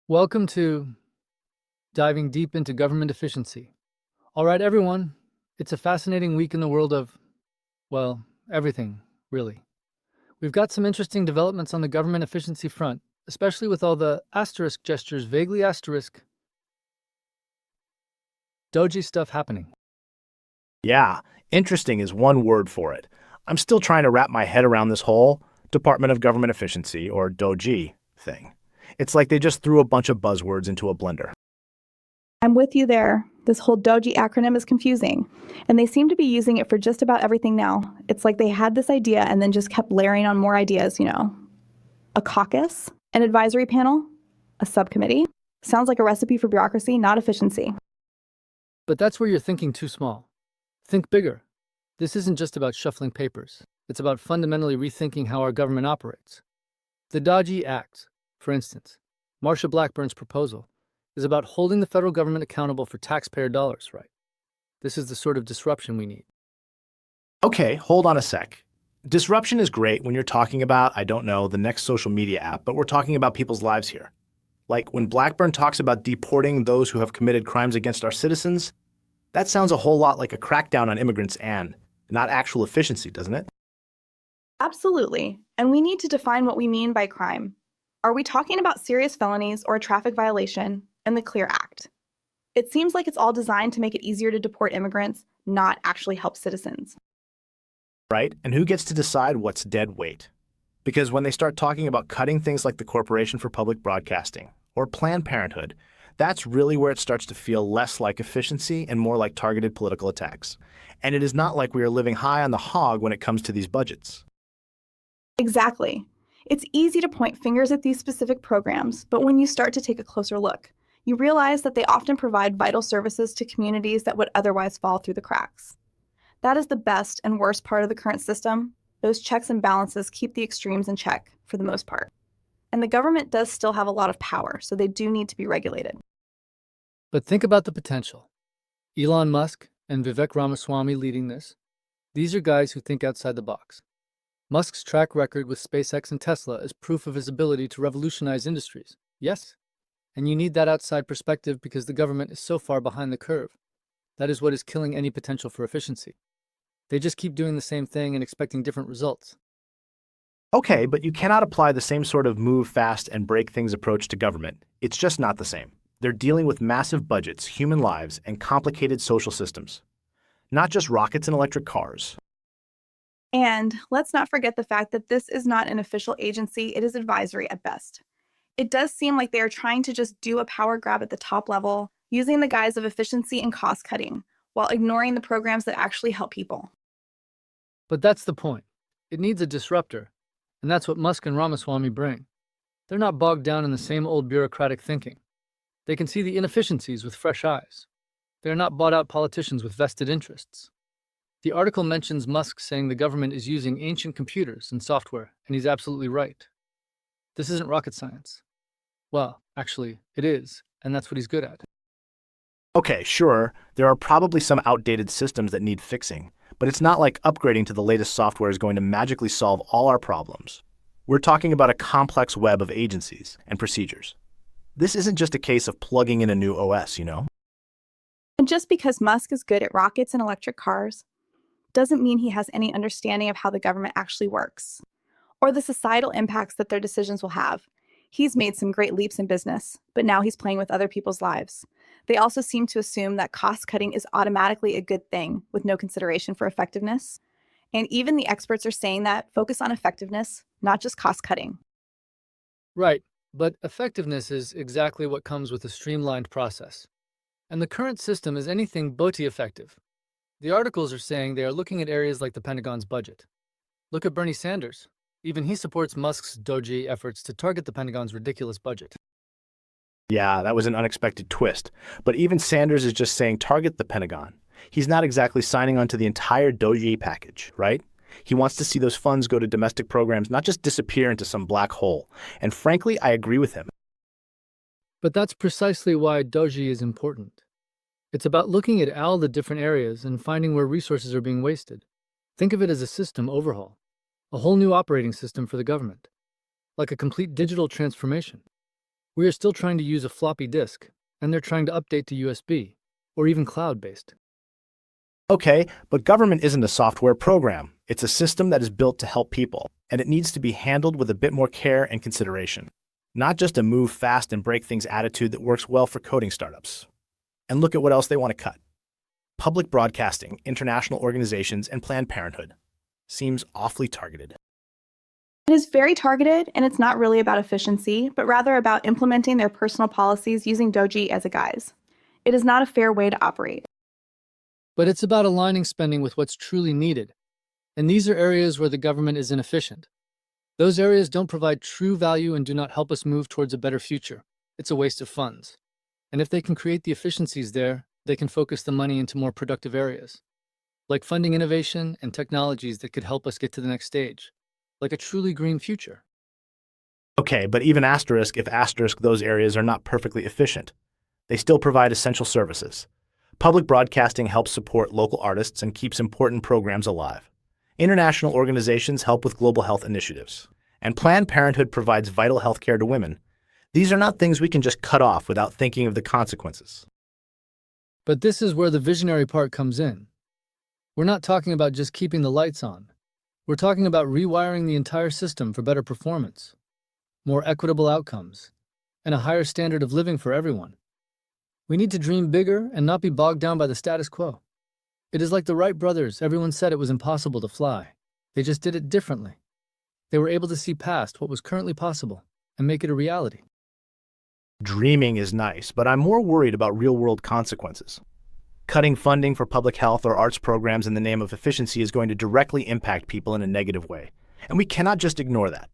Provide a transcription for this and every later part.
Welcome to diving deep into government efficiency. All right, everyone, it's a fascinating week in the world of, well, everything, really. We've got some interesting developments on the government efficiency front, especially with all the asterisk gestures, vaguely asterisk, doji stuff happening. Yeah, interesting is one word for it. I'm still trying to wrap my head around this whole Department of Government Efficiency, or DOGE, thing. It's like they just threw a bunch of buzzwords into a blender. I'm with you there. This whole DOGE acronym is confusing, and they seem to be using it for just about everything now. It's like they had this idea and then just kept layering on more ideas. A caucus, an advisory panel, a subcommittee. Sounds like a recipe for bureaucracy, not efficiency. But that's where you're thinking too small. Think bigger. This isn't just about shuffling papers. It's about fundamentally rethinking how our government operates. The DOGE Act, for instance, Marsha Blackburn's proposal, is about holding the federal government accountable for taxpayer dollars, right? This is the sort of disruption we need. Okay, hold on a sec. Disruption is great when you're talking about, I don't know, the next social media app, but we're talking about people's lives here. Like when Blackburn talks about deporting those who have committed crimes against our citizens, that sounds a whole lot like a crackdown on immigrants and not actual efficiency, doesn't it? Absolutely. And we need to define what we mean by crime. Are we talking about serious felonies or a traffic violation and the Clear Act? It seems like it's all designed to make it easier to deport immigrants, not actually help citizens. Right? And who gets to decide what's dead weight? Because when they start talking about cutting things like the Corporation for Public Broadcasting or Planned Parenthood, that's really where it starts to feel less like efficiency and more like targeted political attacks. And it is not like we are living high on the hog when it comes to these budgets. Exactly. It's easy to point fingers at these specific programs, but when you start to take a closer look, you realize that they often provide vital services to communities that would otherwise fall through the cracks. That is the best and worst part of the current system. Those checks and balances keep the extremes in check for the most part. And the government does still have a lot of power, so they do need to be regulated. But think about the potential. Elon Musk and Vivek Ramaswamy leading this. These are guys who think outside the box. Musk's track record with SpaceX and Tesla is proof of his ability to revolutionize industries. Yes? And you need that outside perspective because the government is so far behind the curve. That is what is killing any potential for efficiency. They just keep doing the same thing and expecting different results. Okay, but you cannot apply the same sort of move fast and break things approach to government. It's just not the same. They're dealing with massive budgets, human lives, and complicated social systems. Not just rockets and electric cars. And let's not forget the fact that this is not an official agency, it is advisory at best. It does seem like they are trying to just do a power grab at the top level, using the guise of efficiency and cost cutting, while ignoring the programs that actually help people. But that's the point. It needs a disruptor, and that's what Musk and Ramaswamy bring. They're not bogged down in the same old bureaucratic thinking. They can see the inefficiencies with fresh eyes. They are not bought-out politicians with vested interests. The article mentions Musk saying the government is using ancient computers and software, and he's absolutely right. This isn't rocket science. Well, actually, it is, and that's what he's good at. Okay, sure, there are probably some outdated systems that need fixing, but it's not like upgrading to the latest software is going to magically solve all our problems. We're talking about a complex web of agencies and procedures. This isn't just a case of plugging in a new OS, you know? And just because Musk is good at rockets and electric cars, doesn't mean he has any understanding of how the government actually works, or the societal impacts that their decisions will have. He's made some great leaps in business, but now he's playing with other people's lives. They also seem to assume that cost cutting is automatically a good thing with no consideration for effectiveness. And even the experts are saying that focus on effectiveness, not just cost cutting. Right, but effectiveness is exactly what comes with a streamlined process. And the current system is anything but effective. The articles are saying they are looking at areas like the Pentagon's budget. Look at Bernie Sanders. Even he supports Musk's DOGE efforts to target the Pentagon's ridiculous budget. Yeah, that was an unexpected twist. But even Sanders is just saying target the Pentagon. He's not exactly signing on to the entire DOGE package, right? He wants to see those funds go to domestic programs, not just disappear into some black hole. And frankly, I agree with him. But that's precisely why DOGE is important. It's about looking at all the different areas and finding where resources are being wasted. Think of it as a system overhaul, a whole new operating system for the government, like a complete digital transformation. We are still trying to use a floppy disk, and they're trying to update to USB, or even cloud-based. Okay, but government isn't a software program. It's a system that is built to help people, and it needs to be handled with a bit more care and consideration. Not just a move fast and break things attitude that works well for coding startups. And look at what else they want to cut. Public broadcasting, international organizations, and Planned Parenthood. Seems awfully targeted. It is very targeted, and it's not really about efficiency, but rather about implementing their personal policies using DOGE as a guise. It is not a fair way to operate. But it's about aligning spending with what's truly needed. And these are areas where the government is inefficient. Those areas don't provide true value and do not help us move towards a better future. It's a waste of funds. And if they can create the efficiencies there, they can focus the money into more productive areas, like funding innovation and technologies that could help us get to the next stage, like a truly green future. Okay, but even if those areas are not perfectly efficient, they still provide essential services. Public broadcasting helps support local artists and keeps important programs alive. International organizations help with global health initiatives. And Planned Parenthood provides vital health care to women. These are not things we can just cut off without thinking of the consequences. But this is where the visionary part comes in. We're not talking about just keeping the lights on. We're talking about rewiring the entire system for better performance, more equitable outcomes, and a higher standard of living for everyone. We need to dream bigger and not be bogged down by the status quo. It is like the Wright brothers. Everyone said it was impossible to fly. They just did it differently. They were able to see past what was currently possible and make it a reality. Dreaming is nice, but I'm more worried about real-world consequences. Cutting funding for public health or arts programs in the name of efficiency is going to directly impact people in a negative way. And we cannot just ignore that.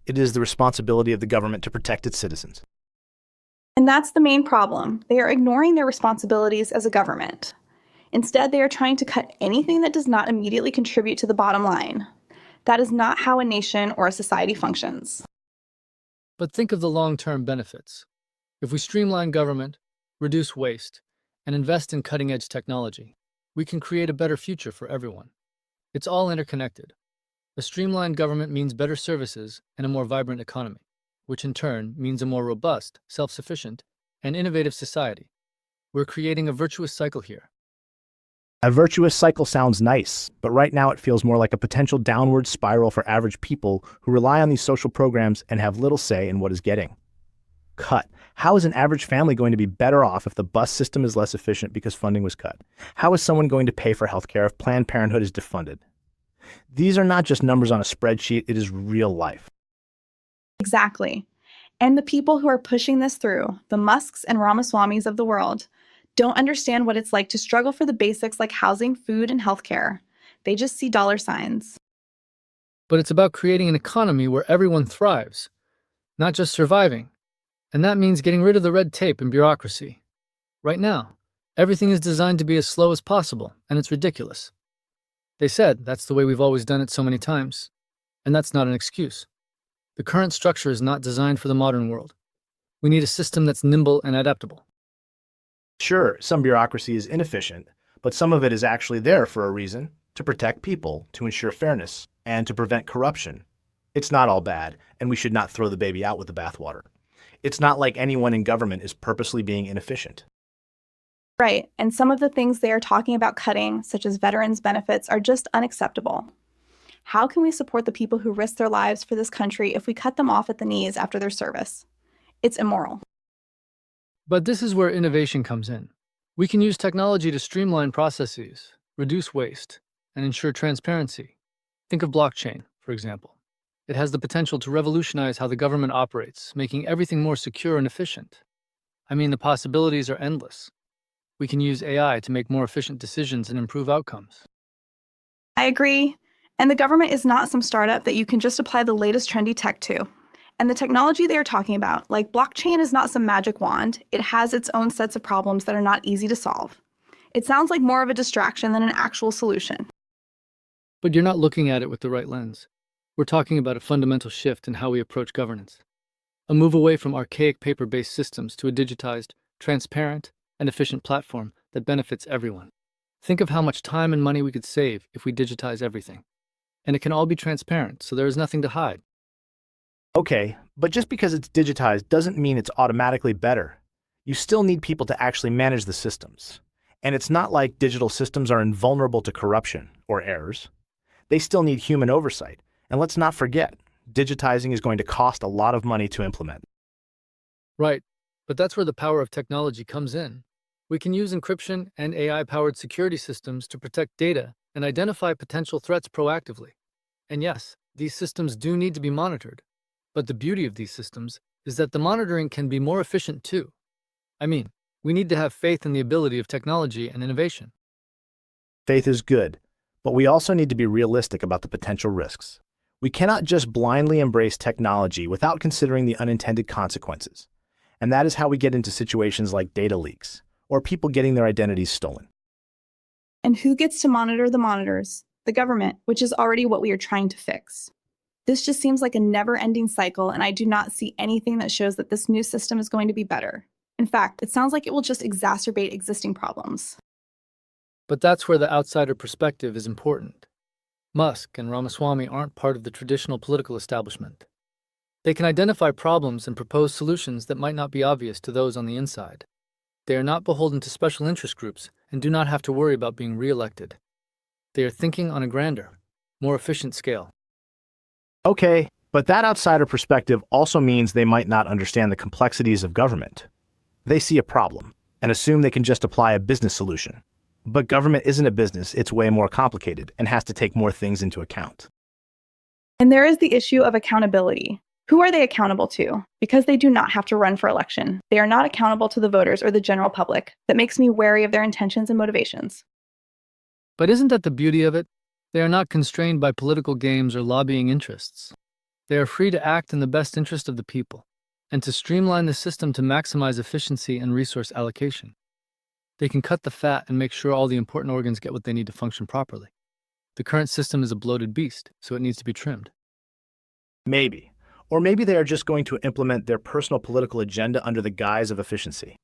It is the responsibility of the government to protect its citizens. And that's the main problem. They are ignoring their responsibilities as a government. Instead, they are trying to cut anything that does not immediately contribute to the bottom line. That is not how a nation or a society functions. But think of the long-term benefits. If we streamline government, reduce waste, and invest in cutting-edge technology, we can create a better future for everyone. It's all interconnected. A streamlined government means better services and a more vibrant economy, which in turn means a more robust, self-sufficient, and innovative society. We're creating a virtuous cycle here. A virtuous cycle sounds nice, but right now it feels more like a potential downward spiral for average people who rely on these social programs and have little say in what is getting cut. How is an average family going to be better off if the bus system is less efficient because funding was cut? How is someone going to pay for healthcare if Planned Parenthood is defunded? These are not just numbers on a spreadsheet, it is real life. Exactly. And the people who are pushing this through, the Musks and Ramaswamys of the world, don't understand what it's like to struggle for the basics like housing, food, and healthcare. They just see dollar signs. But it's about creating an economy where everyone thrives, not just surviving. And that means getting rid of the red tape and bureaucracy. Right now, everything is designed to be as slow as possible, and it's ridiculous. They said that's the way we've always done it so many times, and that's not an excuse. The current structure is not designed for the modern world. We need a system that's nimble and adaptable. Sure, some bureaucracy is inefficient, but some of it is actually there for a reason, to protect people, to ensure fairness, and to prevent corruption. It's not all bad, and we should not throw the baby out with the bathwater. It's not like anyone in government is purposely being inefficient. Right, and some of the things they are talking about cutting, such as veterans' benefits, are just unacceptable. How can we support the people who risk their lives for this country if we cut them off at the knees after their service? It's immoral. But this is where innovation comes in. We can use technology to streamline processes, reduce waste, and ensure transparency. Think of blockchain, for example. It has the potential to revolutionize how the government operates, making everything more secure and efficient. I mean, the possibilities are endless. We can use AI to make more efficient decisions and improve outcomes. I agree. And the government is not some startup that you can just apply the latest trendy tech to. And the technology they are talking about, like blockchain, is not some magic wand. It has its own sets of problems that are not easy to solve. It sounds like more of a distraction than an actual solution. But you're not looking at it with the right lens. We're talking about a fundamental shift in how we approach governance. A move away from archaic paper-based systems to a digitized, transparent, and efficient platform that benefits everyone. Think of how much time and money we could save if we digitize everything. And it can all be transparent, so there is nothing to hide. Okay, but just because it's digitized doesn't mean it's automatically better. You still need people to actually manage the systems. And it's not like digital systems are invulnerable to corruption or errors. They still need human oversight. And let's not forget, digitizing is going to cost a lot of money to implement. Right, but that's where the power of technology comes in. We can use encryption and AI-powered security systems to protect data and identify potential threats proactively. And yes, these systems do need to be monitored. But the beauty of these systems is that the monitoring can be more efficient too. I mean, we need to have faith in the ability of technology and innovation. Faith is good, but we also need to be realistic about the potential risks. We cannot just blindly embrace technology without considering the unintended consequences. And that is how we get into situations like data leaks or people getting their identities stolen. And who gets to monitor the monitors? The government, which is already what we are trying to fix. This just seems like a never-ending cycle, and I do not see anything that shows that this new system is going to be better. In fact, it sounds like it will just exacerbate existing problems. But that's where the outsider perspective is important. Musk and Ramaswamy aren't part of the traditional political establishment. They can identify problems and propose solutions that might not be obvious to those on the inside. They are not beholden to special interest groups and do not have to worry about being re-elected. They are thinking on a grander, more efficient scale. Okay, but that outsider perspective also means they might not understand the complexities of government. They see a problem and assume they can just apply a business solution. But government isn't a business, it's way more complicated and has to take more things into account. And there is the issue of accountability. Who are they accountable to? Because they do not have to run for election. They are not accountable to the voters or the general public. That makes me wary of their intentions and motivations. But isn't that the beauty of it? They are not constrained by political games or lobbying interests. They are free to act in the best interest of the people and to streamline the system to maximize efficiency and resource allocation. They can cut the fat and make sure all the important organs get what they need to function properly. The current system is a bloated beast, so it needs to be trimmed. Maybe. Or maybe they are just going to implement their personal political agenda under the guise of efficiency.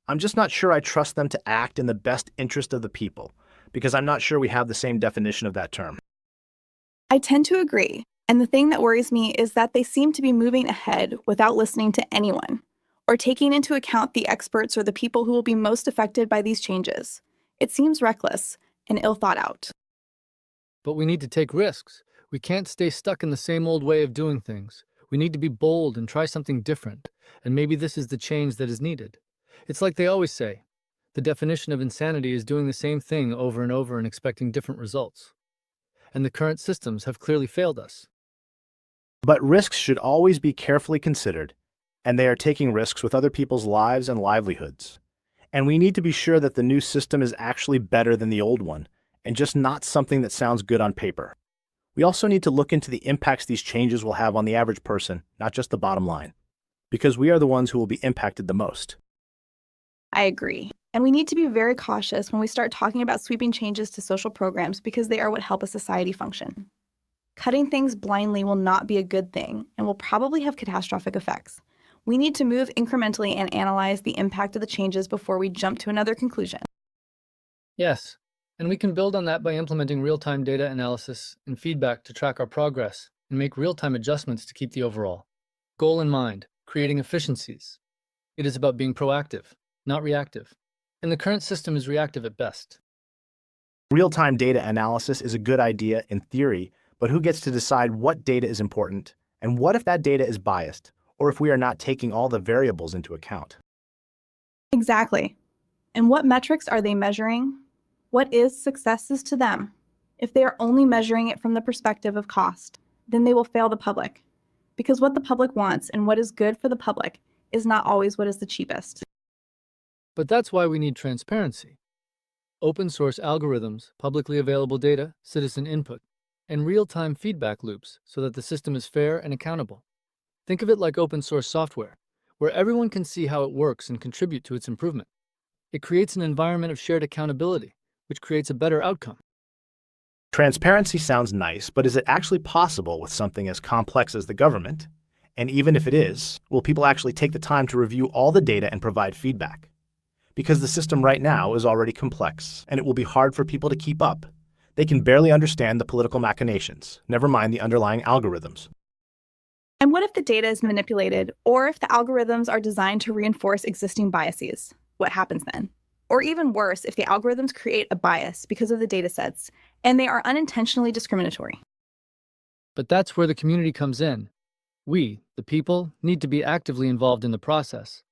I'm just not sure I trust them to act in the best interest of the people, because I'm not sure we have the same definition of that term. I tend to agree. And the thing that worries me is that they seem to be moving ahead without listening to anyone or taking into account the experts or the people who will be most affected by these changes. It seems reckless and ill thought out. But we need to take risks. We can't stay stuck in the same old way of doing things. We need to be bold and try something different. And maybe this is the change that is needed. It's like they always say, the definition of insanity is doing the same thing over and over and expecting different results. And the current systems have clearly failed us. But risks should always be carefully considered, and they are taking risks with other people's lives and livelihoods. And we need to be sure that the new system is actually better than the old one, and just not something that sounds good on paper. We also need to look into the impacts these changes will have on the average person, not just the bottom line, because we are the ones who will be impacted the most. I agree. And we need to be very cautious when we start talking about sweeping changes to social programs because they are what help a society function. Cutting things blindly will not be a good thing and will probably have catastrophic effects. We need to move incrementally and analyze the impact of the changes before we jump to another conclusion. Yes, and we can build on that by implementing real-time data analysis and feedback to track our progress and make real-time adjustments to keep the overall goal in mind, creating efficiencies. It is about being proactive, not reactive. And the current system is reactive at best. Real-time data analysis is a good idea in theory, but who gets to decide what data is important? And what if that data is biased, or if we are not taking all the variables into account? Exactly. And what metrics are they measuring? What is successes to them? If they are only measuring it from the perspective of cost, then they will fail the public. Because what the public wants and what is good for the public is not always what is the cheapest. But that's why we need transparency. Open source algorithms, publicly available data, citizen input, and real-time feedback loops so that the system is fair and accountable. Think of it like open source software, where everyone can see how it works and contribute to its improvement. It creates an environment of shared accountability, which creates a better outcome. Transparency sounds nice, but is it actually possible with something as complex as the government? And even if it is, will people actually take the time to review all the data and provide feedback? Because the system right now is already complex, and it will be hard for people to keep up. They can barely understand the political machinations, never mind the underlying algorithms. And what if the data is manipulated, or if the algorithms are designed to reinforce existing biases? What happens then? Or even worse, if the algorithms create a bias because of the data sets, and they are unintentionally discriminatory. But that's where the community comes in. We, the people, need to be actively involved in the process.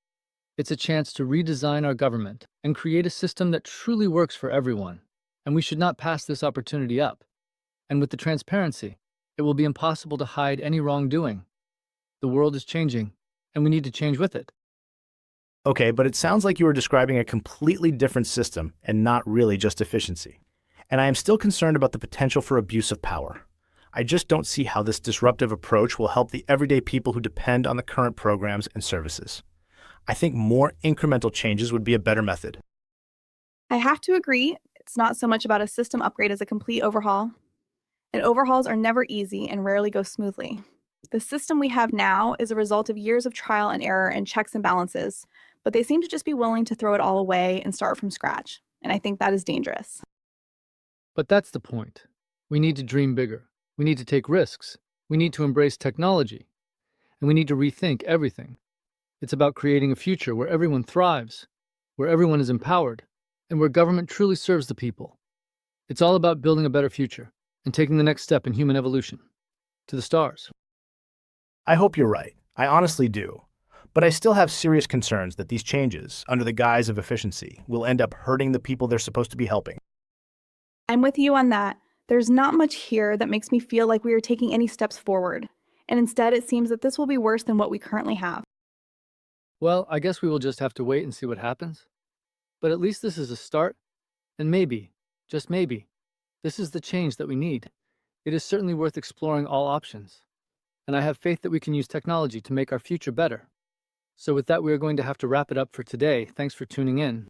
It's a chance to redesign our government and create a system that truly works for everyone. And we should not pass this opportunity up. And with the transparency, it will be impossible to hide any wrongdoing. The world is changing, and we need to change with it. Okay, but it sounds like you were describing a completely different system and not really just efficiency. And I am still concerned about the potential for abuse of power. I just don't see how this disruptive approach will help the everyday people who depend on the current programs and services. I think more incremental changes would be a better method. I have to agree, it's not so much about a system upgrade as a complete overhaul. And overhauls are never easy and rarely go smoothly. The system we have now is a result of years of trial and error and checks and balances, but they seem to just be willing to throw it all away and start from scratch. And I think that is dangerous. But that's the point. We need to dream bigger. We need to take risks. We need to embrace technology. And we need to rethink everything. It's about creating a future where everyone thrives, where everyone is empowered, and where government truly serves the people. It's all about building a better future and taking the next step in human evolution. To the stars. I hope you're right. I honestly do. But I still have serious concerns that these changes, under the guise of efficiency, will end up hurting the people they're supposed to be helping. I'm with you on that. There's not much here that makes me feel like we are taking any steps forward. And instead, it seems that this will be worse than what we currently have. Well, I guess we will just have to wait and see what happens. But at least this is a start. And maybe, just maybe, this is the change that we need. It is certainly worth exploring all options. And I have faith that we can use technology to make our future better. So with that, we are going to have to wrap it up for today. Thanks for tuning in.